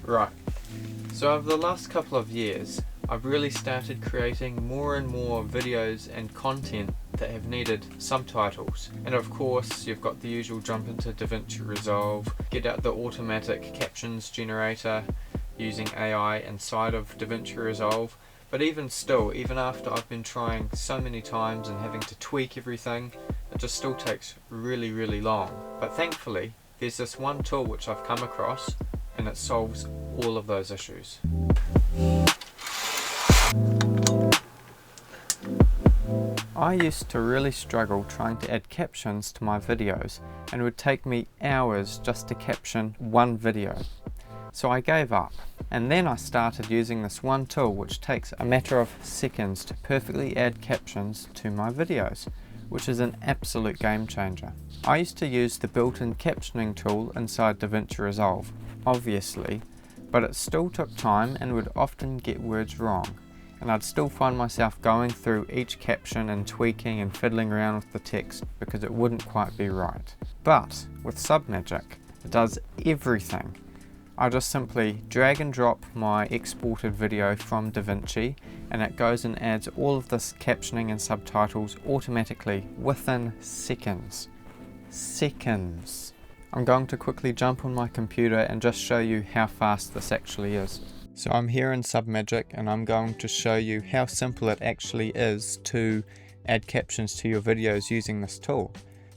Right, so over the last couple of years, I've really started creating more and more videos and content that have needed subtitles. And of course, you've got the usual jump into DaVinci Resolve, get out the automatic captions generator using AI inside of DaVinci Resolve. But even still, even after I've been trying so many times and having to tweak everything, it just still takes really, really long. But thankfully, there's this one tool which I've come across and it solves all of those issues. I used to really struggle trying to add captions to my videos, and it would take me hours just to caption one video. So I gave up, and then I started using this one tool which takes a matter of seconds to perfectly add captions to my videos, which is an absolute game changer. I used to use the built-in captioning tool inside DaVinci Resolve, obviously, but it still took time and would often get words wrong, and I'd still find myself going through each caption and tweaking and fiddling around with the text because it wouldn't quite be right. But with Submagic, it does everything. I just simply drag and drop my exported video from DaVinci, and it goes and adds all of this captioning and subtitles automatically within seconds. Seconds! I'm going to quickly jump on my computer and just show you how fast this actually is. So I'm here in Submagic and I'm going to show you how simple it actually is to add captions to your videos using this tool.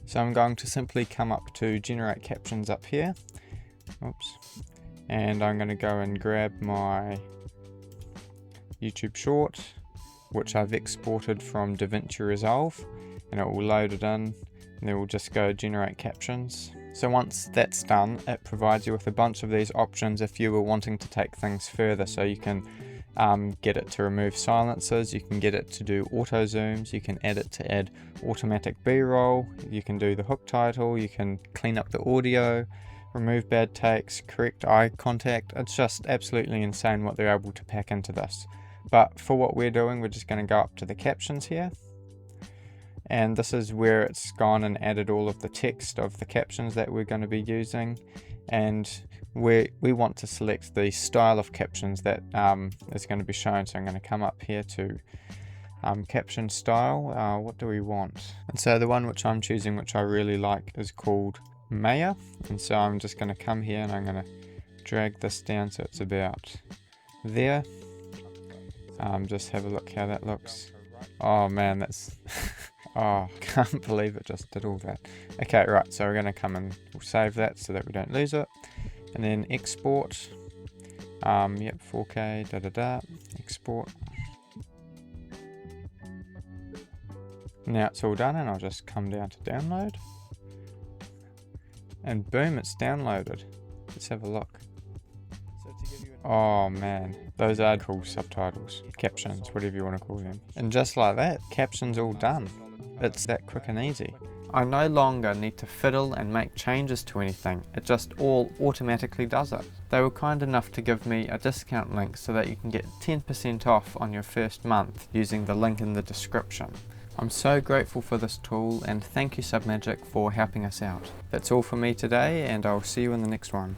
So I'm going to simply come up to generate captions up here. Oops. And I'm going to go and grab my YouTube short, which I've exported from DaVinci Resolve, and it will load it in, and then we'll just go generate captions. So once that's done, it provides you with a bunch of these options if you were wanting to take things further. So you can get it to remove silences, you can get it to do auto zooms, you can add it to add automatic B-roll, you can do the hook title, you can clean up the audio, remove bad takes, correct eye contact. It's just absolutely insane what they're able to pack into this. But for what we're doing, we're just going to go up to the captions here. And this is where it's gone and added all of the text of the captions that we're going to be using. And we want to select the style of captions that is going to be shown. So I'm going to come up here to caption style. What do we want? And so the one which I'm choosing, which I really like, is called Maya. And so I'm just going to come here and I'm going to drag this down so it's about there. Just have a look how that looks. Oh man, that's oh, can't believe it just did all that. Okay, right, so we're going to come and we'll save that so that we don't lose it, and then export. Yep, 4K, export. Now it's all done, and I'll just come down to download, and boom, it's downloaded. Let's have a look. Oh man, those are cool subtitles, captions, whatever you want to call them. And just like that, captions all done. It's that quick and easy. I no longer need to fiddle and make changes to anything, it just all automatically does it. They were kind enough to give me a discount link so that you can get 10% off on your first month using the link in the description. I'm so grateful for this tool, and thank you Submagic for helping us out. That's all for me today, and I'll see you in the next one.